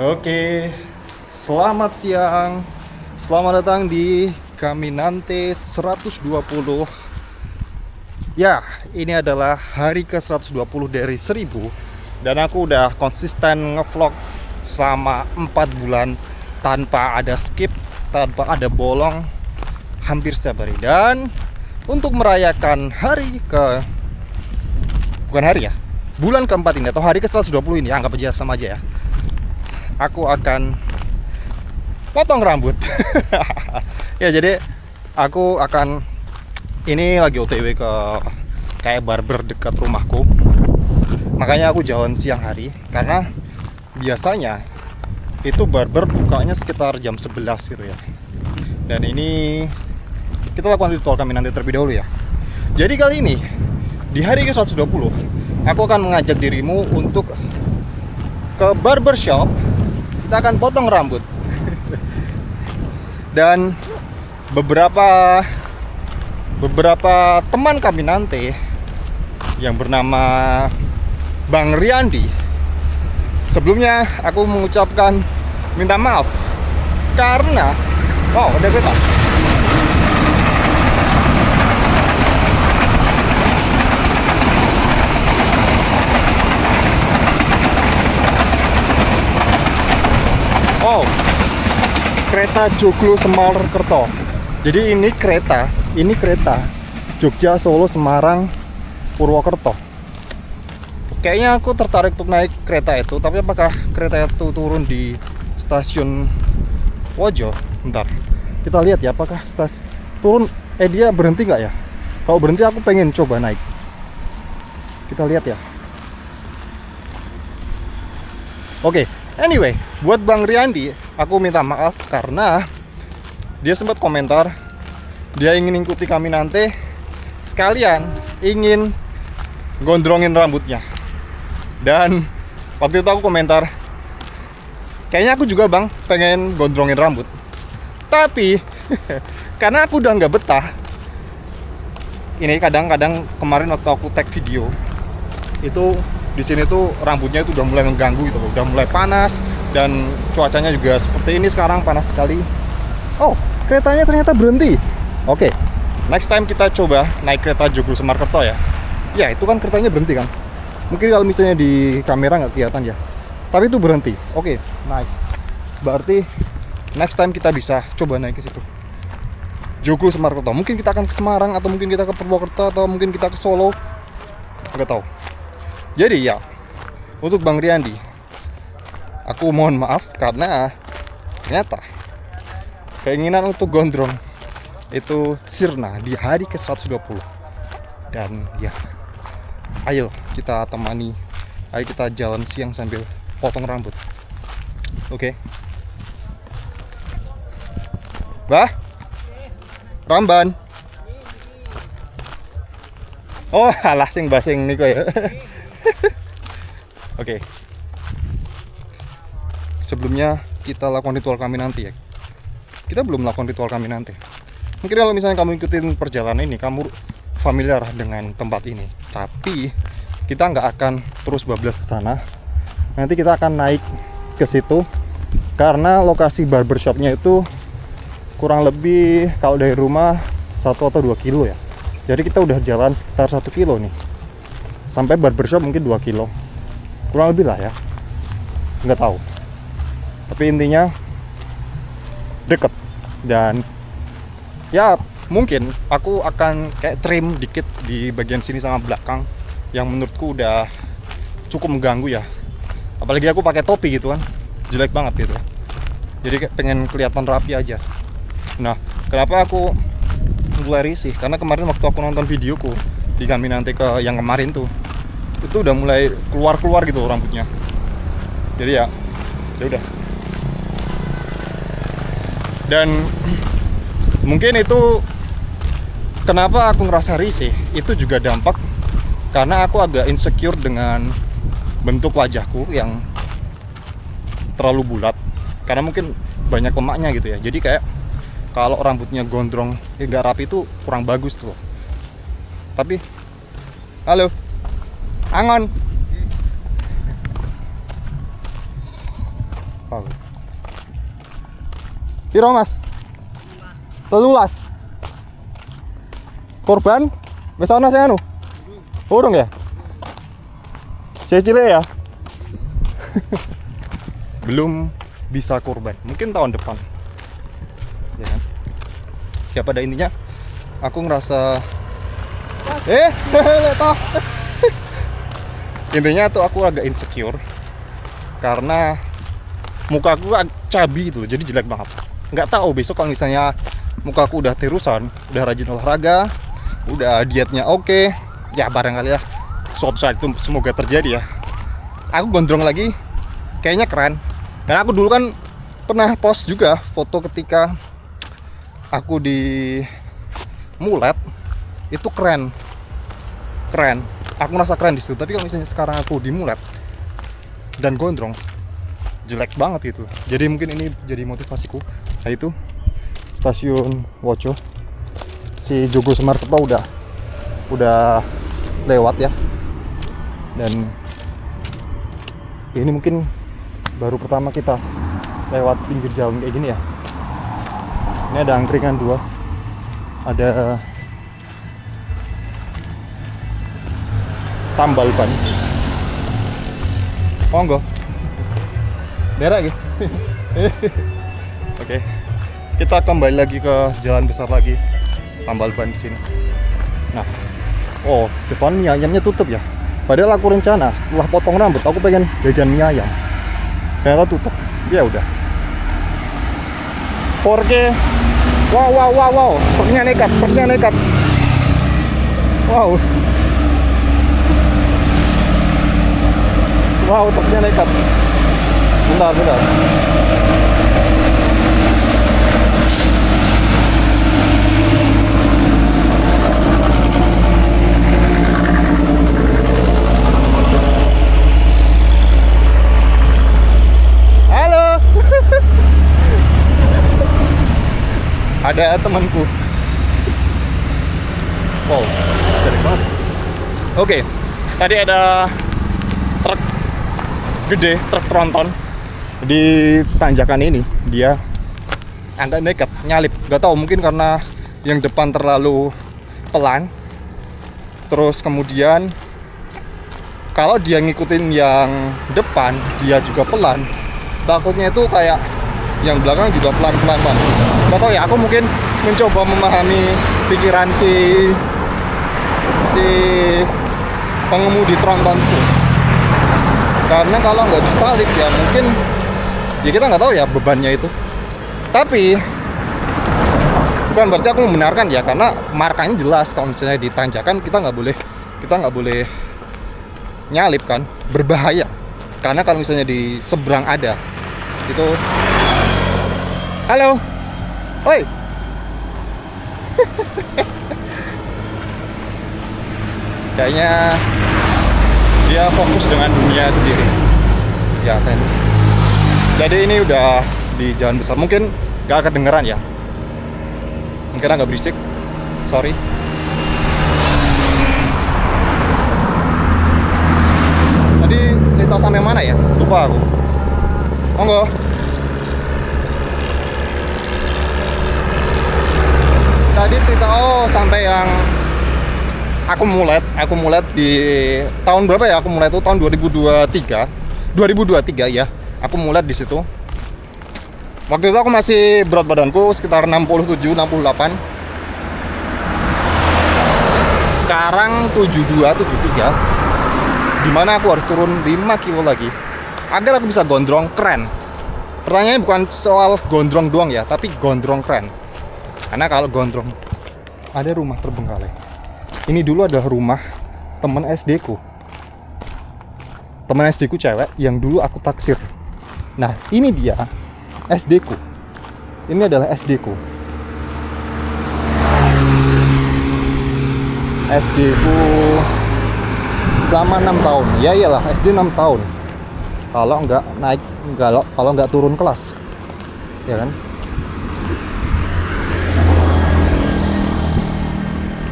Oke, selamat siang. Selamat datang di Caminante 120. Ya, ini adalah hari ke 120 dari 1000. Dan aku udah konsisten ngevlog selama 4 bulan tanpa ada skip, tanpa ada bolong, hampir setiap hari. Dan untuk merayakan bulan keempat ini atau hari ke 120 ini, anggap aja sama aja ya, aku akan potong rambut. Ya, jadi aku akan ini lagi OTW ke kayak barber dekat rumahku. Makanya aku jalan siang hari karena biasanya itu barber bukanya sekitar jam 11 gitu ya. Dan ini kita lakukan ritual kami nanti terlebih dahulu ya. Jadi kali ini di hari ke 120 aku akan mengajak dirimu untuk ke barbershop. Kita akan potong rambut. Dan beberapa teman kami nanti yang bernama Bang Riyandi, sebelumnya aku mengucapkan minta maaf karena ada kereta. Kereta Joglo Semarkerto. Jadi ini kereta Jogja, Solo, Semarang, Purwokerto. Kayaknya aku tertarik untuk naik kereta itu, tapi apakah kereta itu turun di stasiun Wojo? Bentar, kita lihat ya, apakah stasiun turun, dia berhenti nggak ya? Kalau berhenti aku pengen coba naik. Kita lihat ya. Oke, anyway, buat Bang Riyandi, aku minta maaf karena dia sempat komentar dia ingin ikuti kami nanti, sekalian ingin gondrongin rambutnya. Dan waktu itu aku komentar, kayaknya aku juga Bang pengen gondrongin rambut. Tapi karena aku udah nggak betah, ini kadang-kadang kemarin waktu aku tag video itu di sini tuh rambutnya itu udah mulai mengganggu gitu, udah mulai panas dan cuacanya juga seperti ini sekarang, panas sekali. Keretanya ternyata berhenti. Oke, next time kita coba naik kereta Joglo Semarkerto ya. Ya, itu kan keretanya berhenti kan. Mungkin kalau misalnya di kamera nggak kelihatan ya, tapi itu berhenti. Oke, nice. Berarti next time kita bisa coba naik ke situ, Joglo Semarkerto. Mungkin kita akan ke Semarang, atau mungkin kita ke Purwokerto, atau mungkin kita ke Solo, nggak tahu. Jadi ya, untuk Bang Riyandi, aku mohon maaf karena ternyata keinginan untuk gondrong itu sirna di hari ke 120. Dan ya, ayo kita temani, ayo kita jalan siang sambil potong rambut. Oke. Bah, Ramban. Alah sing basing niko ya. Oke. Sebelumnya kita lakukan ritual kami nanti ya. Kita belum melakukan ritual kami nanti. Mungkin kalau misalnya kamu ikutin perjalanan ini, kamu familiar dengan tempat ini. Tapi kita nggak akan terus bablas ke sana. Nanti kita akan naik ke situ karena lokasi barbershopnya itu kurang lebih kalau dari rumah 1 atau 2 kilo ya. Jadi kita udah jalan sekitar 1 kilo nih. Sampai barbershop mungkin 2 kilo. Kurang lebih lah ya. Nggak tahu. Tapi intinya deket. Dan ya mungkin aku akan kayak trim dikit di bagian sini sama belakang, yang menurutku udah cukup mengganggu ya. Apalagi aku pakai topi gitu kan, jelek banget gitu. Jadi kayak pengen kelihatan rapi aja. Nah, kenapa aku mulai risih? Karena kemarin waktu aku nonton videoku di kami nanti ke yang kemarin tuh, itu udah mulai keluar gitu rambutnya. Jadi ya udah. Dan mungkin itu kenapa aku ngerasa risih, itu juga dampak karena aku agak insecure dengan bentuk wajahku yang terlalu bulat. Karena mungkin banyak lemaknya gitu ya. Jadi kayak kalau rambutnya gondrong nggak rapi itu kurang bagus tuh. Tapi halo Angon. lupa aku. Piro Mas? 13. Korban? Wis ana sing anu? Urung ya? Cilik ya? Belum bisa korban. Mungkin tahun depan. Ya kan? Ya pada intinya aku ngerasa toh. Intinya tuh aku agak insecure karena muka aku cabi gitu, jadi jelek banget. Nggak tahu besok kalau misalnya muka aku udah terusan, udah rajin olahraga, udah dietnya oke, ya barangkali ya suatu saat itu semoga terjadi ya. Aku gondrong lagi, kayaknya keren. Dan aku dulu kan pernah post juga foto ketika aku di mulet, itu keren. Aku merasa keren di situ. Tapi kalau misalnya sekarang aku di mulet dan gondrong, jelek banget gitu. Jadi mungkin ini jadi motivasiku. Nah itu stasiun Woco, si Jogo Semarkerto udah lewat ya. Dan ini mungkin baru pertama kita lewat pinggir jalan kayak gini ya. Ini ada angkringan 2, ada tambal ban. Oh enggak, daerah gitu. Oke, kita kembali lagi ke jalan besar lagi, tambal ban di sini. Nah, oh depan mie ayamnya tutup ya. Padahal aku rencana setelah potong rambut aku pengen jajan mie ayam. Ternyata tutup. Ya udah. 4K. Wow. Pernya nekat. Wow. Wow, truknya nekat. Bentar. Halo. Ada temanku. Wow, jelek banget. Oke, tadi ada truk gede, truk tronton di tanjakan ini. Dia agak nekat nyalip, gak tahu mungkin karena yang depan terlalu pelan. Terus kemudian kalau dia ngikutin yang depan, dia juga pelan. Takutnya itu kayak yang belakang juga pelan-pelan. Gak tahu ya, aku mungkin mencoba memahami pikiran si pengemudi tronton itu. Karena kalau nggak disalip ya mungkin ya kita nggak tahu ya bebannya itu. Tapi bukan berarti aku membenarkan ya, karena markanya jelas kalau misalnya di tanjakan kita nggak boleh nyalip kan, berbahaya. Karena kalau misalnya di seberang ada itu, halo, oi. Kayaknya dia fokus dengan dunia sendiri. Ya kan. Jadi ini udah di jalan besar. Mungkin gak kedengeran ya. Mungkin agak berisik. Sorry. Tadi cerita sampai mana ya? Lupa aku. Monggo. Tadi cerita sampai yang aku mulai di tahun berapa ya? Aku mulai itu tahun 2023 ya. Aku mulai di situ. Waktu itu aku masih berat badanku sekitar 67, 68. Sekarang 72, 73. Dimana aku harus turun 5 kilo lagi agar aku bisa gondrong keren. Pertanyaannya bukan soal gondrong doang ya, tapi gondrong keren. Karena kalau gondrong, ada rumah terbengkalai. Ini dulu adalah rumah teman SD ku. Teman SD ku cewek yang dulu aku taksir. Nah, ini dia SD ku. Ini adalah SD ku. SD ku selama 6 tahun. Ya iyalah, SD 6 tahun. Kalau nggak turun kelas. Ya kan?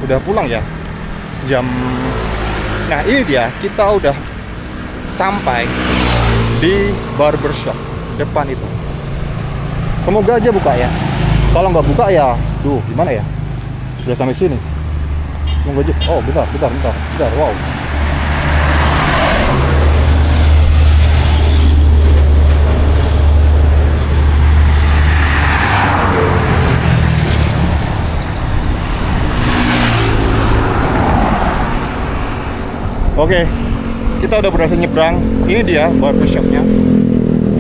Udah pulang ya jam. Nah ini dia, kita udah sampai di barbershop. depan itu. Semoga aja buka ya. Kalau nggak buka ya, gimana ya? Udah sampai sini. Semoga aja. Oh, bentar. Wow. Oke, kita udah berhasil nyebrang. Ini dia barbershopnya,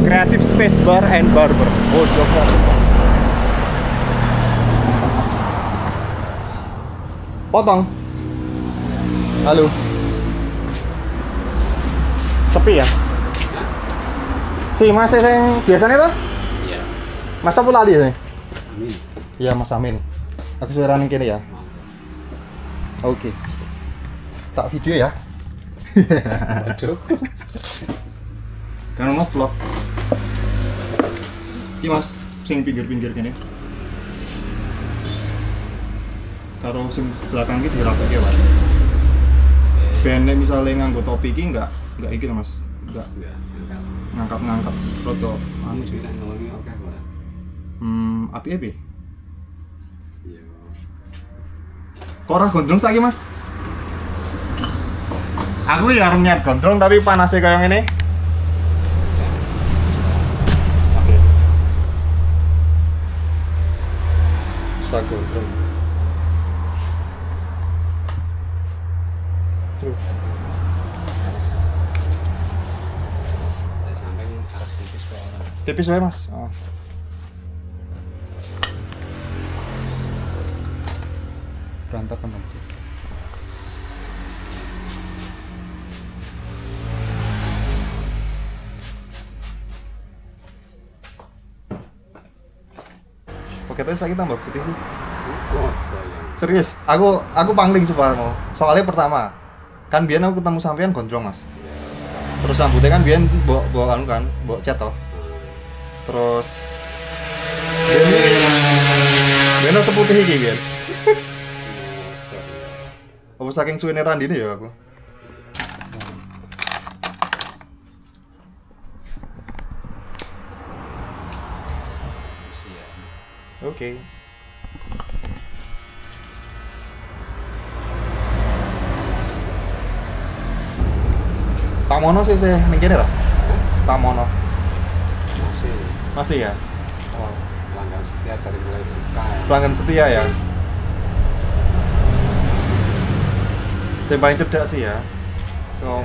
Creative Space Bar and Barber. Oh, Jakarta. Potong. Halo. Sepi ya? Si Mas yang biasanya tuh? Iya. Mas apa lali sih? Amin. Iya, Mas Amin. Aku suara ning kene ya. Oke. Tak video ya. Waduh. Karena nge-vlog. Iki Mas, sing pinggir-pinggir kene. Karo sing belakang iki dirapikke, Mas. Ben nek misale nganggo topi iki enggak iki lho, Mas. Enggak ngangkat rada anu sih. Nek ngelongi oke ora. Api-api. Iya. Kok ora gondrong saiki, Mas? Aku ya arep niat gondrong tapi panasnya kayak ngene. Oke. Sak kontrol. Terus. Saya sampai harus tipis kok ora. Tipis wae, Mas. Oh. Berantakan nanti. Oke, tapi saya tambah putih sih. Masa ya. Serius, aku pangling mau. Soalnya pertama, kan biyen aku ketemu sampean gondrong, Mas. Terus rambutnya kan biyen mbok anu kan, mbok cat toh. Terus biyen seputih iki biyen. Masa ya. Apa saking suwene randine ya aku. Siap. Oke. Pak Mono sih ning kene lah. Pak Mono. Masih Masih ya? Oh. pelanggan setia dari mulai buka. Pelanggan setia ya. Yang paling cerdas sih ya. So,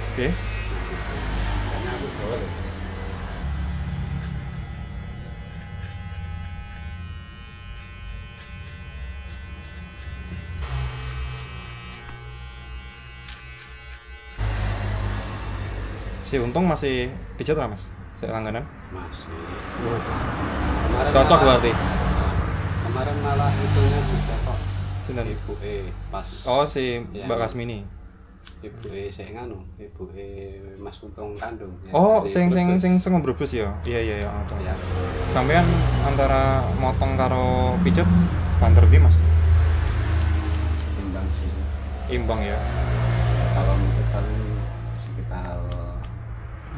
oke. Karena aku bawa loh, Mas. Si Untung masih pijat lah, Mas? Saya langganan? Masih. Wes. Kemarin Cocok malah- berarti? Kemarin malah itunya bisa kok. Sinten? Ibu pas. Oh, si Ya. Mbak Kasmini. Ibu saya nganu, ibu Mas Untung kandung. Ya, Oh, dari sing Brebes. ngebrebes ya. Iya, ada. Ya, Sampean antara motong karo pijet banter di, Mas? timbang sih. Imbang ya. Kalau mencetak sekitar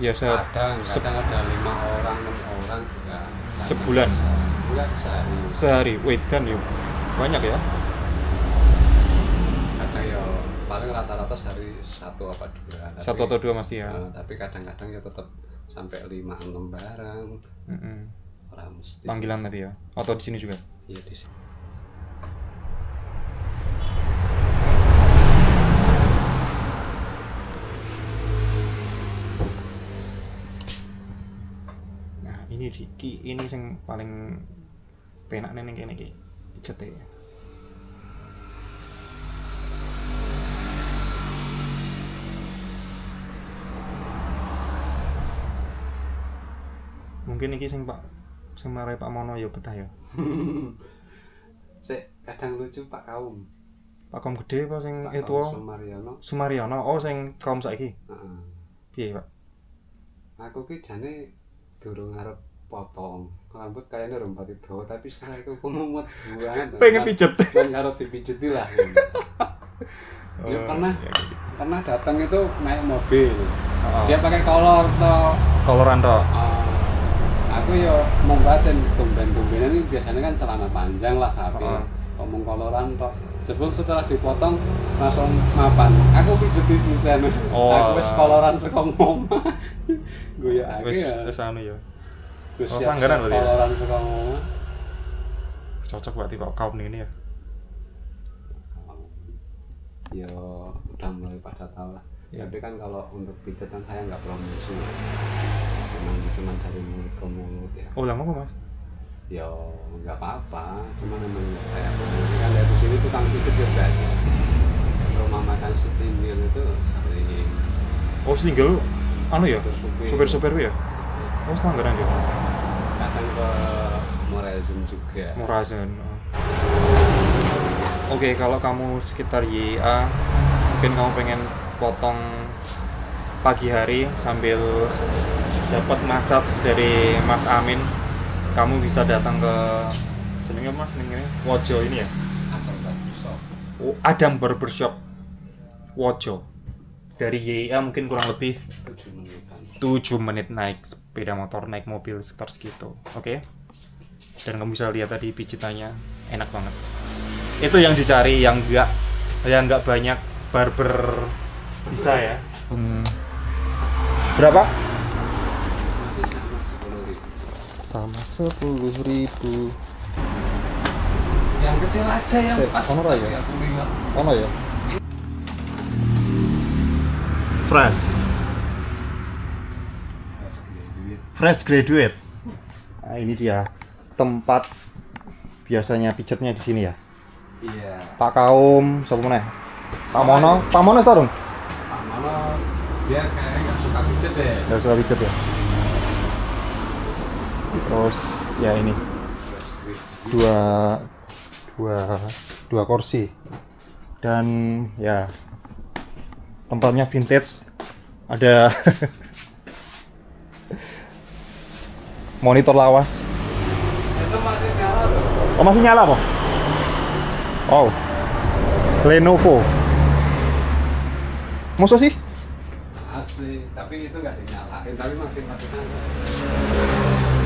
Ya kadang ada 5 orang, 6 orang juga. sebulan, Enggak sehari. sehari. Wedan ya. Banyak ya. Kadang ya paling rata-rata sehari 1 apa 2. Satu atau dua masih ya. Tapi kadang-kadang ya tetap sampai 5 6 barang. Orang mesti. Panggilan tadi ya. Atau di sini juga. Iya di sini. Nah, ini sing paling penak ning kene iki. Pijet e. Mungkin iki sing marai Pak Mono ya betah ya. Sik kadang lucu Pak Kaum. Pak Kaum gede apa sing Pak itu? Kaum Sumaryono. Sumaryono. Oh, sing kaum saiki. Heeh. Piye, Pak? Aku ki jane durung arep potong rambut kayaknya rambut itu, tapi setelah itu aku mumet banget. Pengen pijet. Kan harus dipijeti lah. Dia pernah datang itu naik mobil. Dia pakai kolor toh. Koloran toh. Aku yo membatin tumben-tumbenan ini biasanya kan celana panjang lah, tapi ngomong koloran toh. Sebelum setelah dipotong langsung mapan. Aku pijeti sisan. Aku wis koloran saka omah. Gue ya Wis anu ya. Wis langganan berarti. Koloran saka omah. Cocok berarti Pak kaum ini ya. Ya udah mulai pada tahu lah. Ya. Tapi kan kalau untuk pijat kan saya nggak promosi. Cuman dari mulut ke mulut ya. Oh lama kok Mas? Ya nggak apa-apa. Cuman memang saya promosi kan dari sini tukang pijat ya banyak. Rumah makan setinggal itu sering. Oh single anu ya? Supir. Supir ya? Oh selanggaran ya? Kadang ke Morazen juga. Morazen. Oke, kalau kamu sekitar YA, mungkin kamu pengen potong pagi hari sambil dapat massage dari Mas Amin, kamu bisa datang ke jenenge Mas ini Wojo ini ya? Oh, Adam Barbershop Wojo. Dari YA mungkin kurang lebih 7 menit naik sepeda motor, naik mobil sekitar segitu. Oke? Dan kamu bisa lihat tadi pijitannya enak banget. Itu yang dicari, yang enggak banyak barber bisa ya. Berapa? Masih sama 10.000. Sama 10.000. Yang kecil aja yang pas. Ono ya? Aku lihat. Ono ya? Fresh graduate. Nah, ini dia tempat biasanya pijatnya di sini ya. Iya. Pak Kaum, siapa meneh? Pak Mono sarung. Pak Mono dia kayaknya nggak suka pijat deh. Nggak suka pijat ya. Terus ya ini dua kursi dan ya tempatnya vintage, ada monitor lawas. Itu masih nyala loh. Oh masih nyala kok? Oh, Lenovo. Masa sih? Asik, tapi itu nggak dinyalain, tapi masih nyala.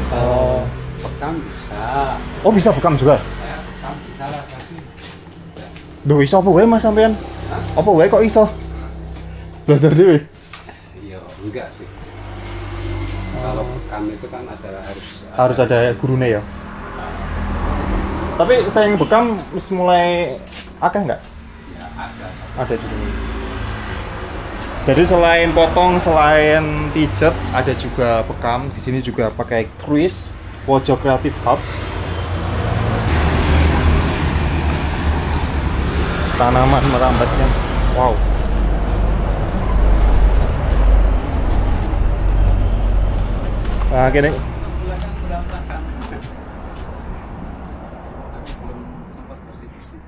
Oh. Bekam bisa. Oh bisa bekam juga? Ya, bekam bisa lah kasih. Duh iso apa wae Mas sampean? Hah? Apa wae kok iso? Belajar dhewe. Iya, enggak sih. Kalau bekam itu kan Harus ada gurune ya. Tapi saya yang bekam mulai akeh nggak? Ya ada. Ada juga. Jadi selain potong, selain pijet, ada juga bekam. Di sini juga pakai Cruise Wojo Creative Hub. Tanaman merambatnya. Wow. Nah, gini.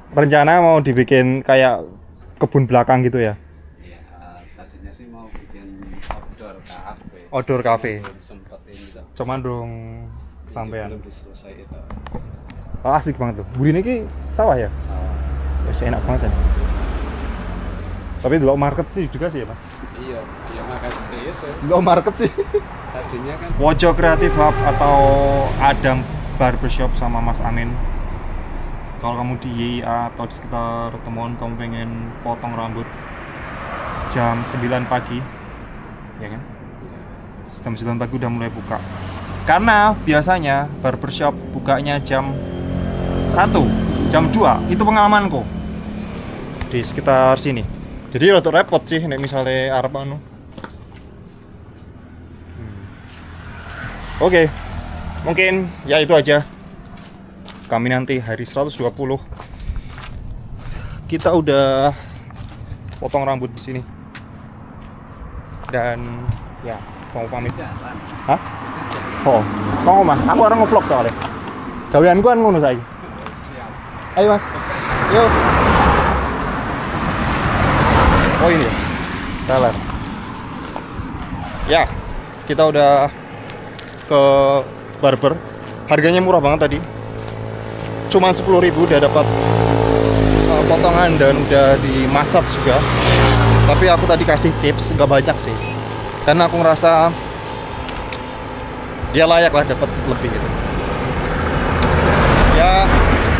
Rencana mau dibikin kayak kebun belakang gitu ya? Iya, tadinya sih mau bikin outdoor cafe. Outdoor cafe. Belum sempetin. Cuman dong sampean. Belum diselesai itu. Oh, asik banget tuh. Burine iki sawah ya? Sawah. Ya enak banget kan. Tapi dulu market sih juga sih ya, Mas. Iya makanya itu. Dulu market sih. Tadinya kan Wojo Creative Hub atau Adam Barbershop sama Mas Amin. Kalau kamu di YIA atau di sekitar temuan kamu pengen potong rambut jam 9 pagi, ya kan? Jam 9 pagi udah mulai buka. Karena biasanya barbershop bukanya jam 1, jam 2, itu pengalamanku di sekitar sini. Jadi rada repot sih nek misalnya arep anu. Oke. Mungkin ya itu aja. Kami nanti hari 120 kita udah potong rambut di sini. Dan ya, mau pamit. jalan. Hah? Masih jalan. Oh, sama mah. Aku orang nge-vlog soalnya. Gaweanku kan ngono saiki. Siap. Ayo, Mas. Yuk. Oh ini. Teler. Ya, kita udah ke barber. Harganya murah banget tadi. Cuman 10.000 udah dapat potongan dan udah dimasak juga. Tapi aku tadi kasih tips, gak banyak sih. Karena aku ngerasa dia layak lah dapat lebih gitu. Ya,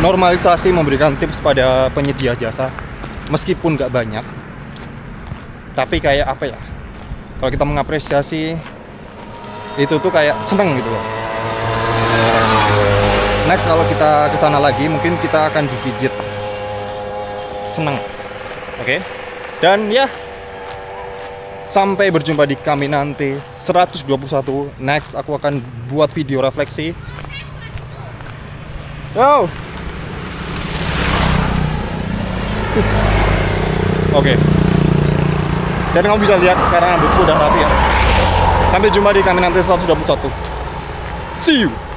normalisasi memberikan tips pada penyedia jasa meskipun gak banyak. Tapi kayak apa ya? Kalau kita mengapresiasi itu tuh kayak seneng gitu loh. Next kalau kita kesana lagi mungkin kita akan dipijit. Seneng. Oke. Dan ya, sampai berjumpa di kami nanti 121. Next aku akan buat video refleksi. Yo. Oke. Dan kamu bisa lihat sekarang rambutku udah rapi ya. Sampai jumpa di kami nanti 121. See you.